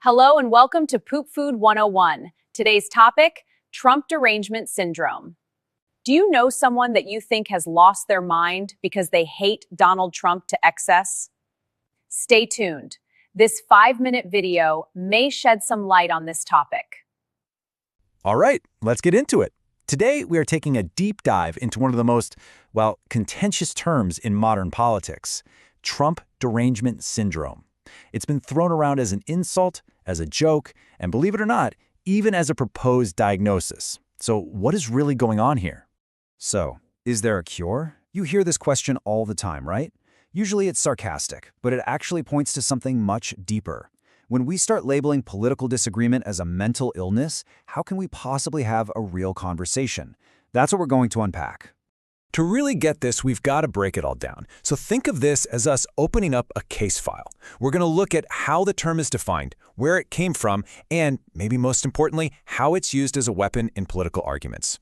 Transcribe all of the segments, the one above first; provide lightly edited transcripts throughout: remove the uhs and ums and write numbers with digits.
Hello and welcome to Poop Food 101. Today's topic, Trump Derangement Syndrome. Do you know someone that you think has lost their mind because they hate Donald Trump to excess? Stay tuned. This 5-minute video may shed some light on this topic. All right, let's get into it. Today, we are taking a deep dive into one of the most, contentious terms in modern politics, Trump Derangement Syndrome. It's been thrown around as an insult, as a joke, and believe it or not, even as a proposed diagnosis. So what is really going on here? So, is there a cure? You hear this question all the time, right? Usually it's sarcastic, but it actually points to something much deeper. When we start labeling political disagreement as a mental illness, how can we possibly have a real conversation? That's what we're going to unpack. To really get this, we've got to break it all down. So think of this as us opening up a case file. We're going to look at how the term is defined, where it came from, and maybe most importantly, how it's used as a weapon in political arguments.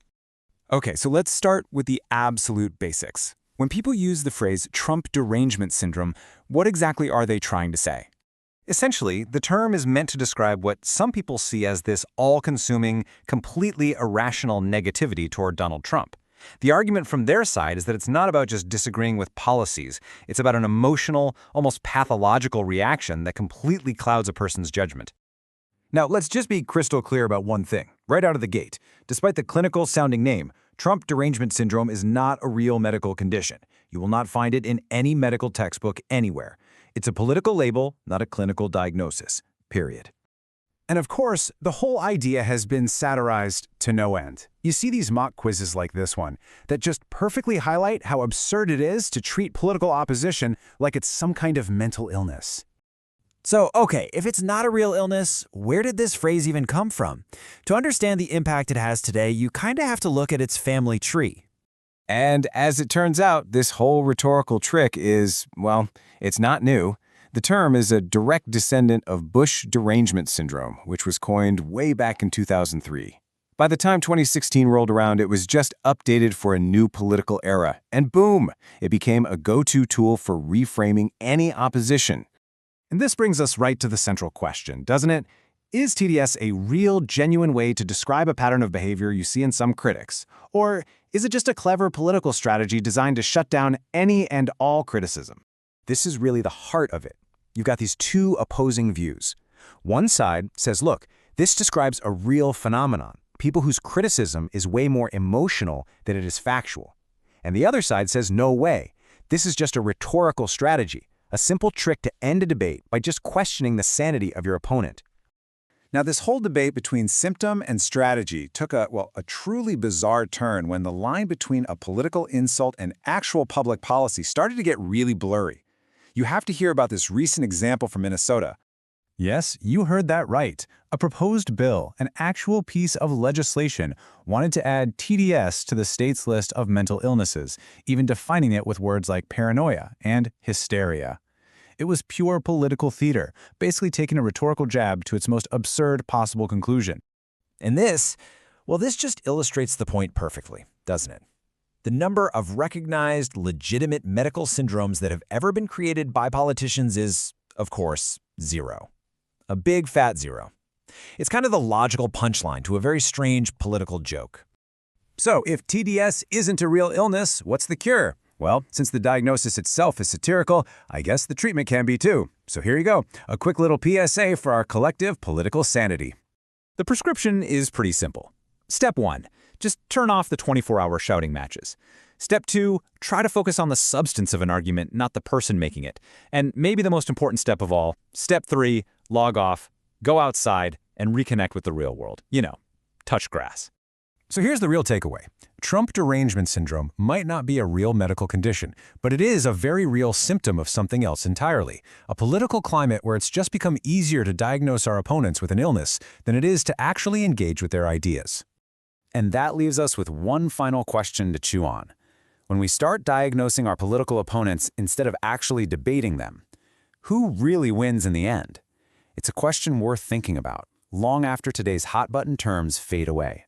Okay, so let's start with the absolute basics. When people use the phrase Trump Derangement Syndrome, what exactly are they trying to say? Essentially, the term is meant to describe what some people see as this all-consuming, completely irrational negativity toward Donald Trump. The argument from their side is that it's not about just disagreeing with policies. It's about an emotional, almost pathological reaction that completely clouds a person's judgment. Now, let's just be crystal clear about one thing, right out of the gate. Despite the clinical-sounding name, Trump Derangement Syndrome is not a real medical condition. You will not find it in any medical textbook anywhere. It's a political label, not a clinical diagnosis, period. And of course, the whole idea has been satirized to no end. You see these mock quizzes like this one that just perfectly highlight how absurd it is to treat political opposition like it's some kind of mental illness. So, okay, if it's not a real illness, where did this phrase even come from? To understand the impact it has today, you kind of have to look at its family tree. And as it turns out, this whole rhetorical trick is, it's not new. The term is a direct descendant of Bush derangement syndrome, which was coined way back in 2003. By the time 2016 rolled around, it was just updated for a new political era, and boom, it became a go-to tool for reframing any opposition. And this brings us right to the central question, doesn't it? Is TDS a real, genuine way to describe a pattern of behavior you see in some critics? Or is it just a clever political strategy designed to shut down any and all criticism? This is really the heart of it. You've got these two opposing views. One side says, look, this describes a real phenomenon, people whose criticism is way more emotional than it is factual. And the other side says, no way, this is just a rhetorical strategy, a simple trick to end a debate by just questioning the sanity of your opponent. Now, this whole debate between symptom and strategy took a truly bizarre turn when the line between a political insult and actual public policy started to get really blurry. You have to hear about this recent example from Minnesota. Yes, you heard that right. A proposed bill, an actual piece of legislation, wanted to add TDS to the state's list of mental illnesses, even defining it with words like paranoia and hysteria. It was pure political theater, basically taking a rhetorical jab to its most absurd possible conclusion. And this just illustrates the point perfectly, doesn't it? The number of recognized, legitimate medical syndromes that have ever been created by politicians is, of course, zero. A big fat zero. It's kind of the logical punchline to a very strange political joke. So, if TDS isn't a real illness, what's the cure? Well, since the diagnosis itself is satirical, I guess the treatment can be too. So here you go, a quick little PSA for our collective political sanity. The prescription is pretty simple. Step 1. Just turn off the 24-hour shouting matches. Step 2, try to focus on the substance of an argument, not the person making it. And maybe the most important step of all, Step 3, log off, go outside, and reconnect with the real world. Touch grass. So here's the real takeaway. Trump Derangement Syndrome might not be a real medical condition, but it is a very real symptom of something else entirely, a political climate where it's just become easier to diagnose our opponents with an illness than it is to actually engage with their ideas. And that leaves us with one final question to chew on. When we start diagnosing our political opponents instead of actually debating them, who really wins in the end? It's a question worth thinking about, long after today's hot-button terms fade away.